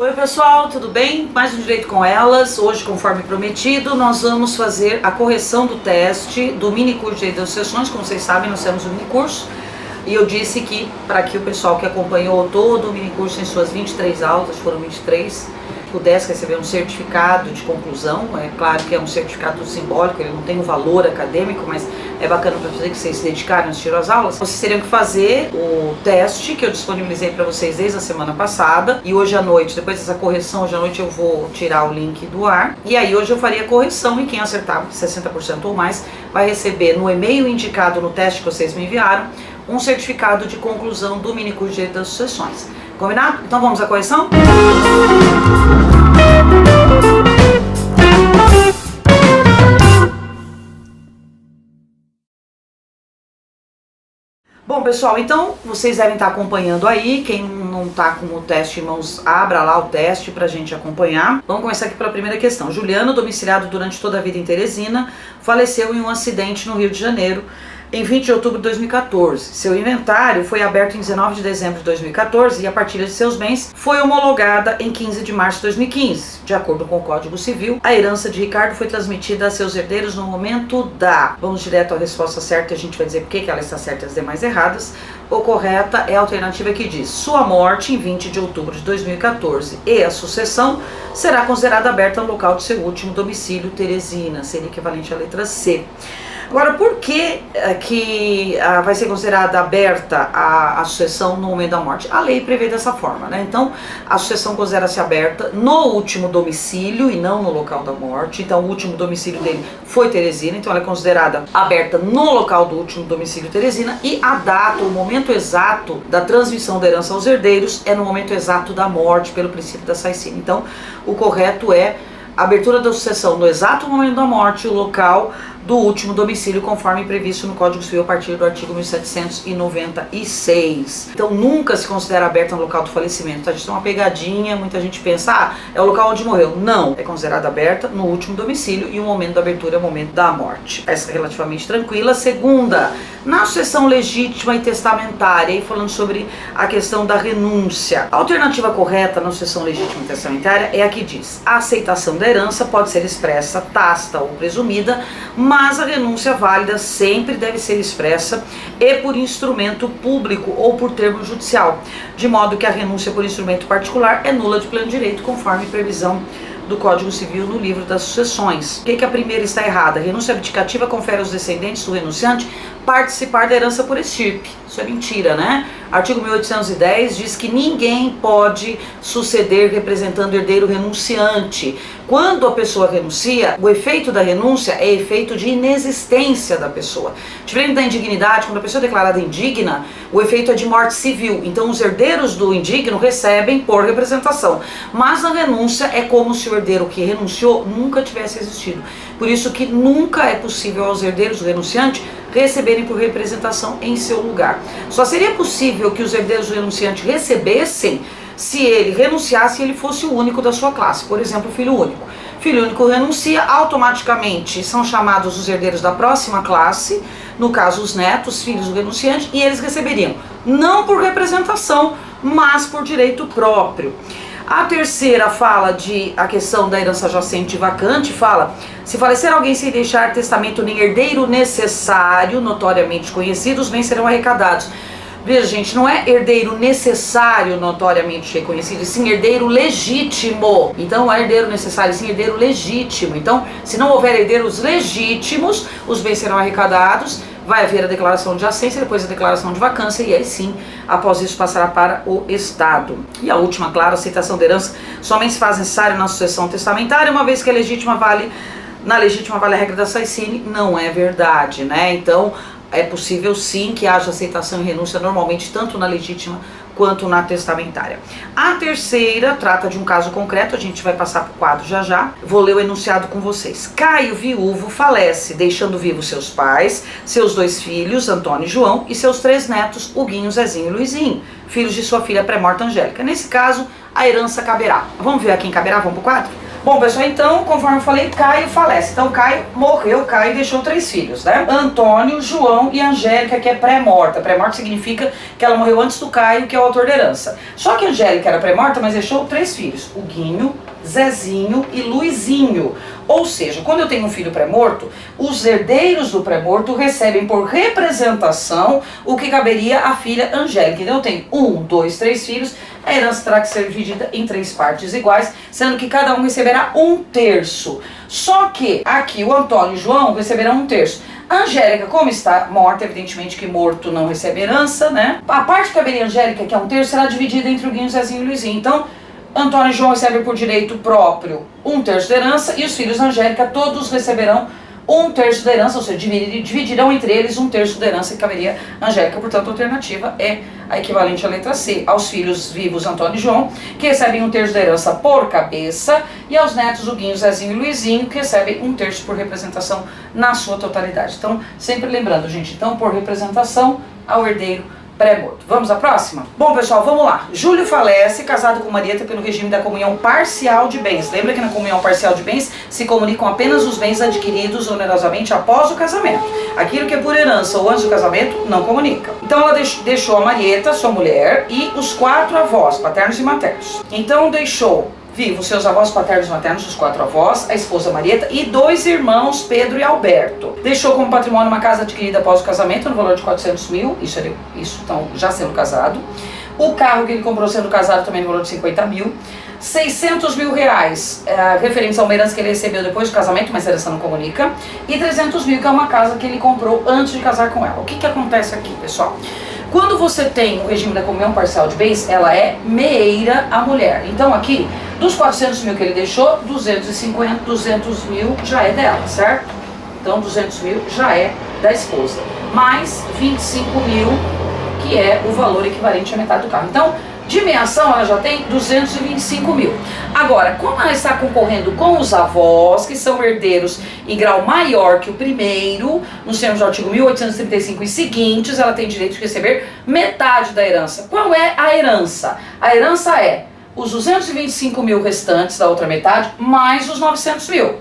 Oi pessoal, tudo bem? Mais um Direito com Elas. Hoje, conforme prometido, nós vamos fazer a correção do teste do mini curso de Direito das Sucessões. Como vocês sabem, nós temos um mini curso e eu disse que para que o pessoal que acompanhou todo o mini curso em suas 23 aulas, foram 23, pudesse receber um certificado de conclusão. É claro que é um certificado simbólico, ele não tem um valor acadêmico, mas é bacana para fazer que vocês se dedicaram, assistiram às aulas. Vocês teriam que fazer o teste que eu disponibilizei para vocês desde a semana passada, e hoje à noite, depois dessa correção, hoje à noite eu vou tirar o link do ar, e aí hoje eu faria a correção, e quem acertar 60% ou mais vai receber no e-mail indicado no teste que vocês me enviaram um certificado de conclusão do mini curso de Direito das Sucessões. Combinado? Então vamos à correção? Bom pessoal, então vocês devem estar acompanhando aí. Quem não está com o teste em mãos, abra lá o teste pra gente acompanhar. Vamos começar aqui pela primeira questão. Juliano, domiciliado durante toda a vida em Teresina, faleceu em um acidente no Rio de Janeiro em 20 de outubro de 2014. Seu inventário foi aberto em 19 de dezembro de 2014 e a partilha de seus bens foi homologada em 15 de março de 2015. De acordo com o Código Civil, a herança de Ricardo foi transmitida a seus herdeiros no momento da... Vamos direto à resposta certa e a gente vai dizer por que ela está certa e as demais erradas. O correta é a alternativa que diz: sua morte em 20 de outubro de 2014 e a sucessão será considerada aberta no local de seu último domicílio, Teresina. Seria equivalente à letra C. Agora, por que vai ser considerada aberta a sucessão no momento da morte? A lei prevê dessa forma, né? Então, a sucessão considera-se aberta no último domicílio e não no local da morte. Então, o último domicílio dele foi Teresina, então ela é considerada aberta no local do último domicílio Teresina, e a data, o momento exato da transmissão da herança aos herdeiros é no momento exato da morte, pelo princípio da Saicina. Então, o correto é a abertura da sucessão no exato momento da morte, o local do último domicílio, conforme previsto no Código Civil a partir do artigo 1796. Então nunca se considera aberta no local do falecimento. Tá? A gente tem uma pegadinha, muita gente pensa, é o local onde morreu. Não, é considerada aberta no último domicílio e o momento da abertura é o momento da morte. Essa é relativamente tranquila. Segunda, na sucessão legítima e testamentária, e falando sobre a questão da renúncia. A alternativa correta na sucessão legítima e testamentária é a que diz: a aceitação da herança pode ser expressa, tácita ou presumida, mas a renúncia válida sempre deve ser expressa e por instrumento público ou por termo judicial, de modo que a renúncia por instrumento particular é nula de pleno direito, conforme previsão do Código Civil no livro das sucessões. O que a primeira está errada? A renúncia abdicativa confere aos descendentes do renunciante participar da herança por estirpe. Isso é mentira, né? Artigo 1810 diz que ninguém pode suceder representando herdeiro renunciante. Quando a pessoa renuncia, o efeito da renúncia é efeito de inexistência da pessoa. Diferente da indignidade, quando a pessoa é declarada indigna, o efeito é de morte civil. Então os herdeiros do indigno recebem por representação. Mas a renúncia é como se o herdeiro que renunciou nunca tivesse existido. Por isso que nunca é possível aos herdeiros do renunciante receberem por representação em seu lugar. Só seria possível que os herdeiros do renunciante recebessem se ele renunciasse e ele fosse o único da sua classe. Por exemplo, filho único. Filho único renuncia, automaticamente são chamados os herdeiros da próxima classe, no caso os netos, filhos do renunciante, e eles receberiam não por representação, mas por direito próprio. A terceira fala a questão da herança jacente e vacante, fala: se falecer alguém sem deixar testamento nem herdeiro necessário, notoriamente conhecido, os bens serão arrecadados. Veja, gente, não é herdeiro necessário notoriamente reconhecido, e sim herdeiro legítimo. Então não é herdeiro necessário, sim herdeiro legítimo. Então, se não houver herdeiros legítimos, os bens serão arrecadados. Vai haver a declaração de jacência, depois a declaração de vacância, e aí sim, após isso, passará para o Estado. E a última, claro, a aceitação da herança somente se faz necessária na sucessão testamentária, uma vez que a legítima na legítima vale a regra da Saicine. Não é verdade, né? Então, é possível sim que haja aceitação e renúncia, normalmente tanto na legítima quanto na testamentária. A terceira trata de um caso concreto, a gente vai passar para o quadro já já. Vou ler o enunciado com vocês. Caio, viúvo, falece, deixando vivos seus pais, seus 2 filhos, Antônio e João, e seus 3 netos, Huguinho, Zezinho e Luizinho, filhos de sua filha pré-morta Angélica. Nesse caso, a herança caberá. Vamos ver a quem caberá? Vamos para o quadro? Bom, pessoal, então, conforme eu falei, Caio falece. Então, Caio morreu, Caio deixou 3 filhos, né? Antônio, João e Angélica, que é pré-morta. Pré-morta significa que ela morreu antes do Caio, que é o autor da herança. Só que a Angélica era pré-morta, mas deixou 3 filhos. O Guinho, Zezinho e Luizinho. Ou seja, quando eu tenho um filho pré-morto, os herdeiros do pré-morto recebem por representação o que caberia à filha Angélica. Então eu tenho 1, 2, 3 filhos, a herança terá que ser dividida em 3 partes iguais, sendo que cada um receberá 1/3. Só que aqui o Antônio e o João receberão 1/3. A Angélica, como está morta, evidentemente que morto não recebe herança, né? A parte que caberia a Angélica, que é 1/3, será dividida entre o Guinho, Zezinho e o Luizinho. Então, Antônio e João recebem por direito próprio 1/3 da herança e os filhos da Angélica todos receberão 1/3 da herança, ou seja, dividirão entre eles 1/3 da herança que caberia a Angélica. Portanto, a alternativa é a equivalente à letra C. Aos filhos vivos Antônio e João, que recebem 1/3 da herança por cabeça, e aos netos o Guinho, Zezinho e Luizinho, que recebem 1/3 por representação na sua totalidade. Então, sempre lembrando, gente, então por representação ao herdeiro pré-morto. Vamos à próxima? Bom, pessoal, vamos lá. Júlio falece, casado com Marieta pelo regime da comunhão parcial de bens. Lembra que na comunhão parcial de bens se comunicam apenas os bens adquiridos onerosamente após o casamento. Aquilo que é por herança ou antes do casamento, não comunica. Então ela deixou a Marieta, sua mulher, e os 4 avós, paternos e maternos. Então deixou vivos seus avós paternos e maternos, os 4 avós, a esposa Marieta e 2 irmãos, Pedro e Alberto. Deixou como patrimônio uma casa adquirida após o casamento no valor de 400 mil, isso então já sendo casado. O carro que ele comprou sendo casado também no valor de 50 mil. 600 mil reais referentes a uma herança que ele recebeu depois do casamento, mas a herança não comunica. E 300 mil, que é uma casa que ele comprou antes de casar com ela. O que acontece aqui, pessoal? Quando você tem o regime da comunhão parcial de bens, ela é meeira a mulher. Então aqui, dos 400 mil que ele deixou, 200 mil já é dela, certo? Então 200 mil já é da esposa. Mais 25 mil, que é o valor equivalente à metade do carro. Então, de meação ela já tem 225 mil. Agora, como ela está concorrendo com os avós, que são herdeiros em grau maior que o primeiro, nos termos do artigo 1835 e seguintes, ela tem direito de receber metade da herança. Qual é a herança? A herança é os 225 mil restantes da outra metade, mais os 900 mil.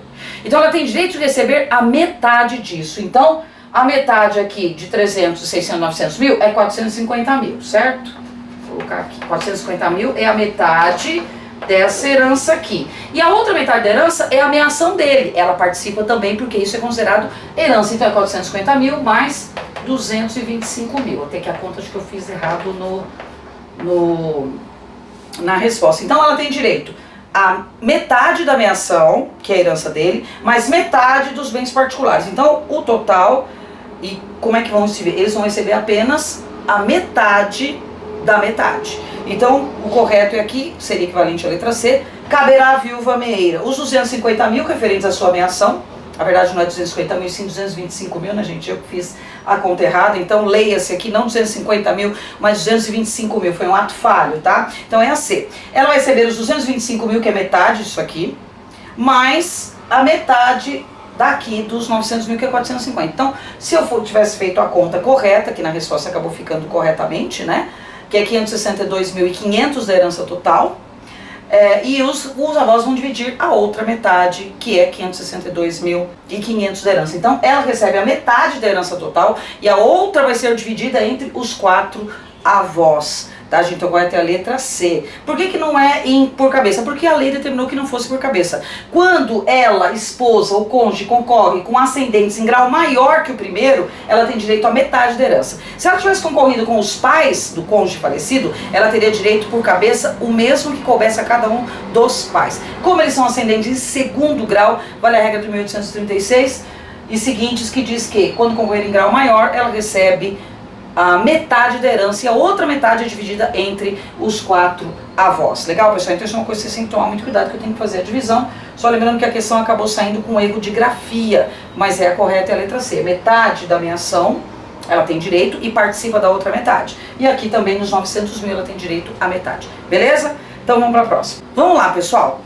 Então ela tem direito de receber a metade disso. Então, a metade aqui de 300, 600, 900 mil é 450 mil, certo? Vou colocar aqui, 450 mil é a metade dessa herança aqui. E a outra metade da herança é a meação dele. Ela participa também porque isso é considerado herança. Então é 450 mil mais 225 mil. Até que a conta acho que eu fiz errado na resposta. Então ela tem direito a metade da meação, que é a herança dele, mais metade dos bens particulares. Então o total, e como é que vão receber? Eles vão receber apenas a metade da metade. Então, o correto é aqui, seria equivalente à letra C, caberá à viúva meeira os 250 mil referentes à sua meação. Na verdade não é 250 mil, sim 225 mil, né, gente? Eu fiz a conta errada, então leia-se aqui, não 250 mil, mas 225 mil, foi um ato falho, tá? Então é a C. Ela vai receber os 225 mil, que é metade disso aqui, mais a metade daqui dos 900 mil, que é 450. Então, se eu tivesse feito a conta correta, que na resposta acabou ficando corretamente, né? Que é 562.500 da herança total, e os avós vão dividir a outra metade, que é 562.500 da herança. Então ela recebe a metade da herança total e a outra vai ser dividida entre os 4 avós. Tá, gente? Então agora tem a letra C. Por que não é por cabeça? Porque a lei determinou que não fosse por cabeça. Quando ela, esposa ou cônjuge, concorre com ascendentes em grau maior que o primeiro, ela tem direito à metade da herança. Se ela tivesse concorrido com os pais do cônjuge falecido, ela teria direito por cabeça o mesmo que coubesse a cada um dos pais. Como eles são ascendentes em segundo grau, vale a regra do 1836 e seguintes, que diz que quando concorrer em grau maior, ela recebe a metade da herança e a outra metade é dividida entre os 4 avós. Legal, pessoal? Então isso é uma coisa que vocês têm que tomar muito cuidado, que eu tenho que fazer a divisão. Só lembrando que a questão acabou saindo com um erro de grafia, mas a correta é a letra C. Metade da meação ela tem direito e participa da outra metade. E aqui também nos 900 mil ela tem direito à metade. Beleza? Então vamos para a próxima. Vamos lá, pessoal.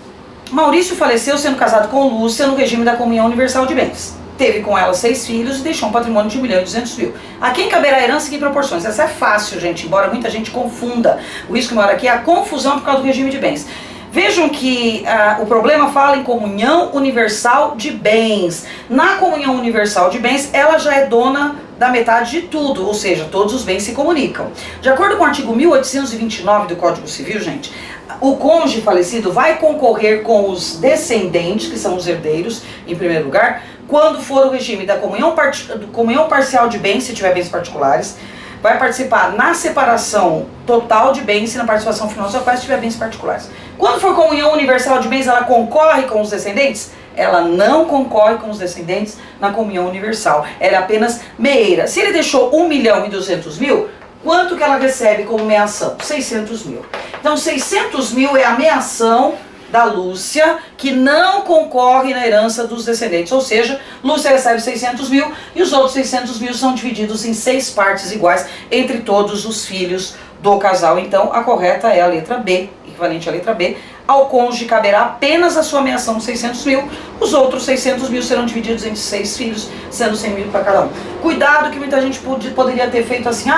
Maurício faleceu sendo casado com Lúcia no regime da comunhão universal de bens. Teve com ela 6 filhos e deixou um patrimônio de 1.200.000. A quem caberá a herança e que proporções? Essa é fácil, gente, embora muita gente confunda. O risco maior aqui é a confusão por causa do regime de bens. Vejam que o problema fala em comunhão universal de bens. Na comunhão universal de bens, ela já é dona da metade de tudo, ou seja, todos os bens se comunicam. De acordo com o artigo 1829 do Código Civil, gente, o cônjuge falecido vai concorrer com os descendentes, que são os herdeiros, em primeiro lugar, quando for o regime da comunhão parcial de bens, se tiver bens particulares, vai participar na separação total de bens e na participação final só faz se tiver bens particulares. Quando for comunhão universal de bens, ela concorre com os descendentes? Ela não concorre com os descendentes na comunhão universal. Ela é apenas meeira. Se ele deixou 1.200.000, quanto que ela recebe como meação? 600 mil. Então 600 mil é a meação da Lúcia, que não concorre na herança dos descendentes. Ou seja, Lúcia recebe 600 mil e os outros 600 mil são divididos em 6 partes iguais entre todos os filhos do casal. Então a correta é a letra B, equivalente à letra B. Ao cônjuge caberá apenas a sua meação de 600 mil, os outros 600 mil serão divididos entre 6 filhos, sendo 100 mil para cada um. Cuidado que muita gente poderia ter feito assim,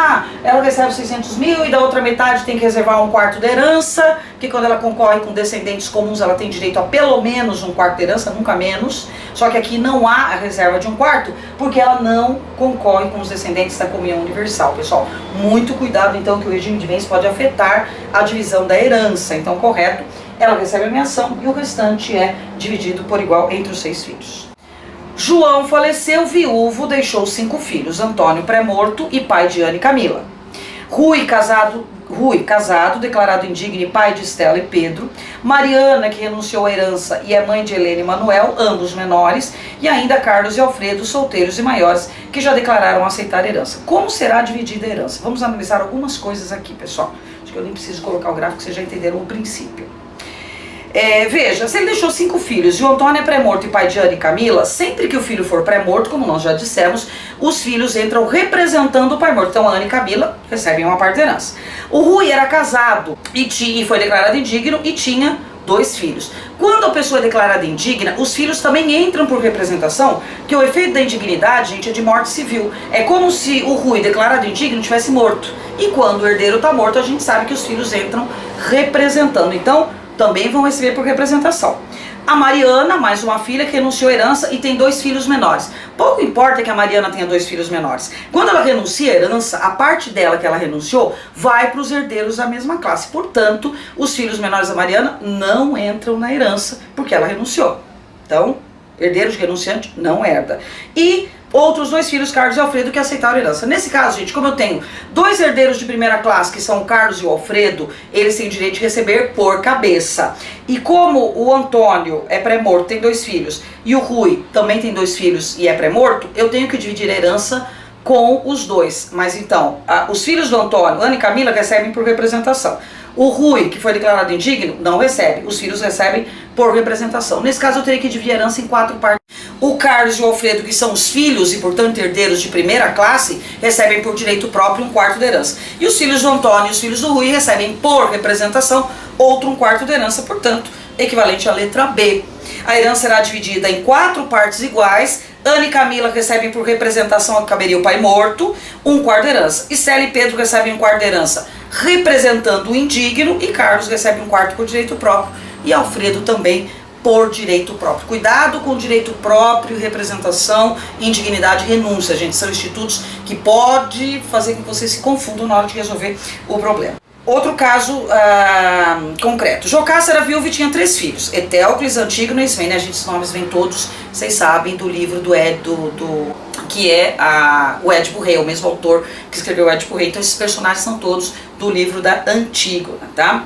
ela recebe 600 mil e da outra metade tem que reservar 1/4 da herança, porque quando ela concorre com descendentes comuns ela tem direito a pelo menos 1/4 da herança, nunca menos, só que aqui não há a reserva de 1/4, porque ela não concorre com os descendentes da comunhão universal, pessoal. Muito cuidado então que o regime de bens pode afetar a divisão da herança, então correto. Ela recebe a meação e o restante é dividido por igual entre os 6 filhos. João faleceu viúvo, deixou 5 filhos, Antônio pré-morto e pai de Ana e Camila. Rui, casado, declarado indigno e pai de Estela e Pedro. Mariana, que renunciou à herança e é mãe de Helena e Manuel, ambos menores. E ainda Carlos e Alfredo, solteiros e maiores, que já declararam aceitar a herança. Como será dividida a herança? Vamos analisar algumas coisas aqui, pessoal. Acho que eu nem preciso colocar o gráfico, vocês já entenderam o princípio. Veja, se ele deixou 5 filhos e o Antônio é pré-morto e pai de Ana e Camila, sempre que o filho for pré-morto, como nós já dissemos, os filhos entram representando o pai morto. Então a Ana e Camila recebem uma parte da herança. O Rui era casado e foi declarado indigno e tinha 2 filhos. Quando a pessoa é declarada indigna, os filhos também entram por representação, que o efeito da indignidade, gente, é de morte civil. É como se o Rui, declarado indigno, tivesse morto. E quando o herdeiro está morto, a gente sabe que os filhos entram representando. Então, também vão receber por representação. A Mariana, mais uma filha que renunciou à herança e tem 2 filhos menores. Pouco importa que a Mariana tenha 2 filhos menores. Quando ela renuncia à herança, a parte dela que ela renunciou vai para os herdeiros da mesma classe. Portanto, os filhos menores da Mariana não entram na herança porque ela renunciou. Então, herdeiro de renunciante não herda. E outros 2 filhos, Carlos e Alfredo, que aceitaram a herança. Nesse caso, gente, como eu tenho 2 herdeiros de primeira classe, que são o Carlos e o Alfredo, eles têm direito de receber por cabeça. E como o Antônio é pré-morto, tem 2 filhos, e o Rui também tem 2 filhos e é pré-morto, eu tenho que dividir a herança com os 2. Mas então, os filhos do Antônio, Ana e Camila, recebem por representação. O Rui, que foi declarado indigno, não recebe. Os filhos recebem por representação. Nesse caso, eu teria que dividir a herança em 4 partes. O Carlos e o Alfredo, que são os filhos e, portanto, herdeiros de primeira classe, recebem por direito próprio 1/4 da herança. E os filhos do Antônio e os filhos do Rui recebem por representação outro 1/4 da herança, portanto, equivalente à letra B. A herança será dividida em 4 partes iguais. Ana e Camila recebem por representação, que caberia o pai morto, 1/4 da herança. Estela e Pedro recebem 1/4 da herança representando o indigno, e Carlos recebe 1/4 por direito próprio, e Alfredo também por direito próprio. Cuidado com direito próprio, representação, indignidade e renúncia, gente. São institutos que pode fazer com que você se confunda na hora de resolver o problema. Outro caso concreto. Jocasta era viúva e tinha 3 filhos. Etéocles, Antígono e Ismênia. Esses nomes vêm todos, vocês sabem, do livro que é o Édipo Rei, o mesmo autor que escreveu o Édipo Rei. Então esses personagens são todos do livro da Antígona, tá?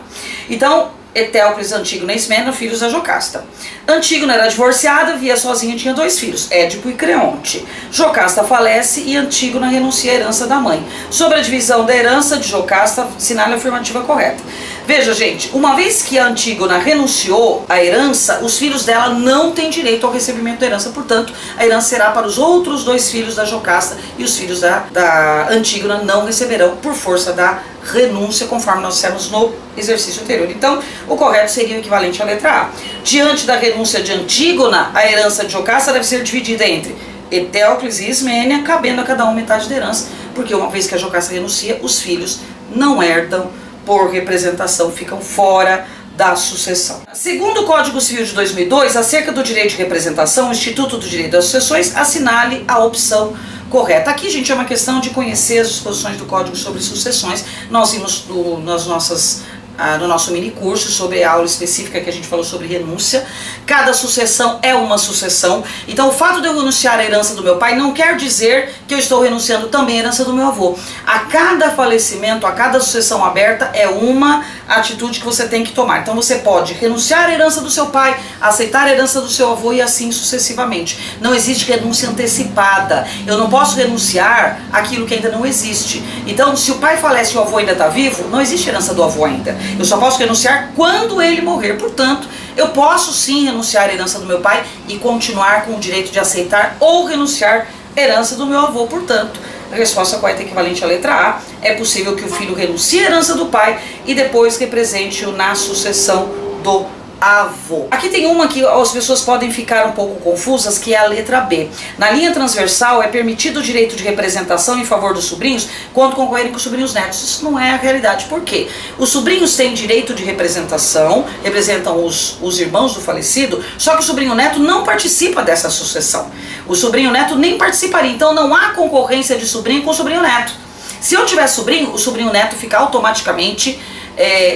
Então, Etéocles, Antígona e Ismênia, filhos da Jocasta. Antígona era divorciada, vivia sozinha e tinha 2 filhos, Édipo e Creonte. Jocasta falece e Antígona renuncia à herança da mãe. Sobre a divisão da herança de Jocasta, sinale a afirmativa correta. Veja, gente, uma vez que a Antígona renunciou à herança, os filhos dela não têm direito ao recebimento da herança, portanto, a herança será para os outros 2 filhos da Jocasta, e os filhos da Antígona não receberão por força da renúncia, conforme nós dissemos no exercício anterior. Então, o correto seria o equivalente à letra A. Diante da renúncia de Antígona, a herança de Jocasta deve ser dividida entre Etéocles e Ismênia, cabendo a cada um metade da herança, porque uma vez que a Jocasta renuncia, os filhos não herdam por representação, ficam fora da sucessão. Segundo o Código Civil de 2002, acerca do direito de representação, o Instituto do Direito das Sucessões, assinale a opção correta. Aqui, gente, é uma questão de conhecer as disposições do Código sobre sucessões. Nós vimos no nosso mini curso sobre a aula específica que a gente falou sobre renúncia. Cada sucessão é uma sucessão. Então o fato de eu renunciar à herança do meu pai não quer dizer que eu estou renunciando também à herança do meu avô. A cada falecimento, a cada sucessão aberta é uma atitude que você tem que tomar. Então você pode renunciar à herança do seu pai, aceitar a herança do seu avô e assim sucessivamente. Não existe renúncia antecipada. Eu não posso renunciar àquilo que ainda não existe. Então se o pai falece e o avô ainda está vivo, não existe herança do avô ainda. Eu só posso renunciar quando ele morrer. Portanto, eu posso sim renunciar à herança do meu pai e continuar com o direito de aceitar ou renunciar à herança do meu avô. Portanto, a resposta correta equivalente à letra A. É possível que o filho renuncie à herança do pai e depois represente-o na sucessão do avô. Aqui tem uma que as pessoas podem ficar um pouco confusas, que é a letra B. Na linha transversal é permitido o direito de representação em favor dos sobrinhos quando concorrerem com os sobrinhos netos. Isso não é a realidade. Por quê? Os sobrinhos têm direito de representação, representam os irmãos do falecido, só que o sobrinho neto não participa dessa sucessão. O sobrinho neto nem participaria, então não há concorrência de sobrinho com o sobrinho neto. Se eu tiver sobrinho, o sobrinho neto fica automaticamente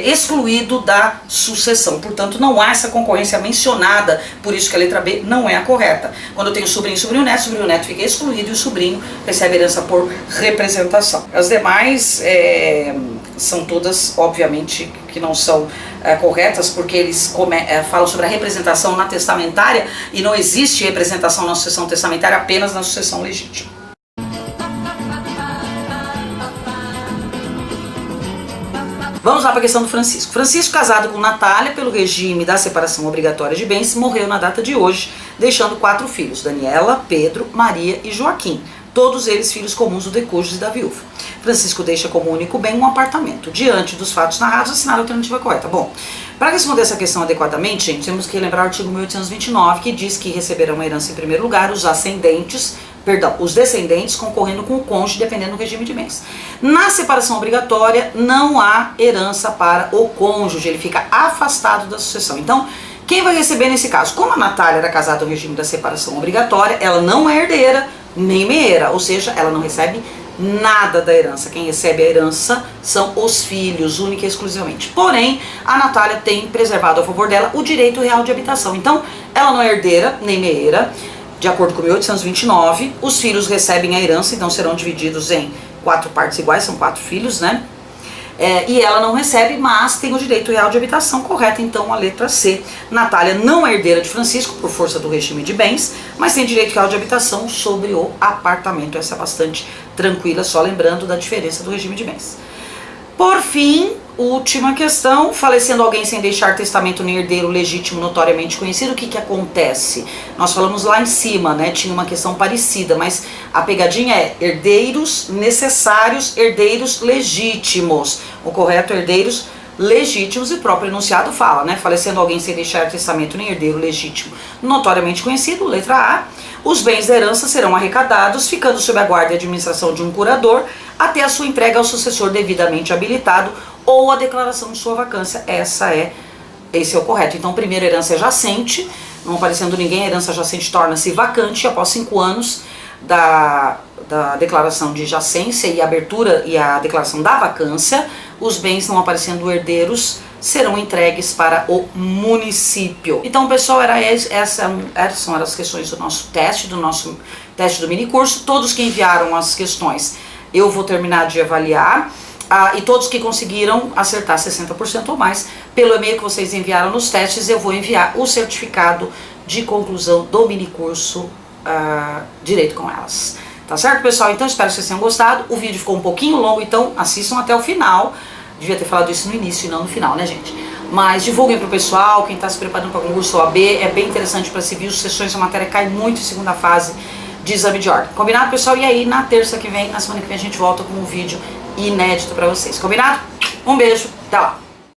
excluído da sucessão. Portanto, não há essa concorrência mencionada, por isso que a letra B não é a correta. Quando eu tenho sobrinho e sobrinho neto fica excluído e o sobrinho recebe herança por representação. As demais são todas, obviamente, que não são corretas, porque eles falam sobre a representação na testamentária e não existe representação na sucessão testamentária, apenas na sucessão legítima. Vamos lá para a questão do Francisco. Francisco, casado com Natália pelo regime da separação obrigatória de bens, morreu na data de hoje, deixando 4 filhos, Daniela, Pedro, Maria e Joaquim, todos eles filhos comuns do decújo e da viúva. Francisco deixa como único bem um apartamento. Diante dos fatos narrados, assinale a alternativa correta. Bom, para responder essa questão adequadamente, gente, temos que lembrar o artigo 1829, que diz que receberão uma herança em primeiro lugar os descendentes concorrendo com o cônjuge, dependendo do regime de bens. Na separação obrigatória, não há herança para o cônjuge, ele fica afastado da sucessão. Então, quem vai receber nesse caso? Como a Natália era casada no regime da separação obrigatória, ela não é herdeira nem meia, ou seja, ela não recebe nada da herança. Quem recebe a herança são os filhos, única e exclusivamente. Porém, a Natália tem preservado a favor dela o direito real de habitação. Então, ela não é herdeira nem meia. De acordo com 1829, os filhos recebem a herança, então serão divididos em 4 partes iguais, são 4 filhos, né? E ela não recebe, mas tem o direito real de habitação, correta, então a letra C. Natália não é herdeira de Francisco, por força do regime de bens, mas tem direito real de habitação sobre o apartamento. Essa é bastante tranquila, só lembrando da diferença do regime de bens. Por fim, última questão, falecendo alguém sem deixar testamento nem herdeiro legítimo notoriamente conhecido, o que acontece? Nós falamos lá em cima, né, tinha uma questão parecida, mas a pegadinha é herdeiros necessários, herdeiros legítimos. O correto é herdeiros legítimos, e o próprio enunciado fala, né, falecendo alguém sem deixar testamento nem herdeiro legítimo notoriamente conhecido, letra A, os bens da herança serão arrecadados, ficando sob a guarda e administração de um curador, até a sua entrega ao sucessor devidamente habilitado ou a declaração de sua vacância. Esse é o correto. Então, primeiro, herança jacente, não aparecendo ninguém, a herança jacente torna-se vacante após 5 anos da declaração de jacência e abertura e a declaração da vacância. Os bens não aparecendo herdeiros serão entregues para o município. Então, pessoal, essas eram as questões do nosso teste do mini curso. Todos que enviaram as questões, eu vou terminar de avaliar, e todos que conseguiram acertar 60% ou mais, pelo e-mail que vocês enviaram nos testes, eu vou enviar o certificado de conclusão do mini curso Direito com Elas. Tá certo, pessoal? Então, espero que vocês tenham gostado. O vídeo ficou um pouquinho longo, então assistam até o final. Devia ter falado isso no início e não no final, né, gente? Mas divulguem pro pessoal, quem está se preparando para o concurso OAB, é bem interessante para civil, sessões da matéria cai muito em segunda fase de exame de ordem. Combinado, pessoal? E aí, na terça que vem, na semana que vem, a gente volta com um vídeo inédito para vocês. Combinado? Um beijo, até lá!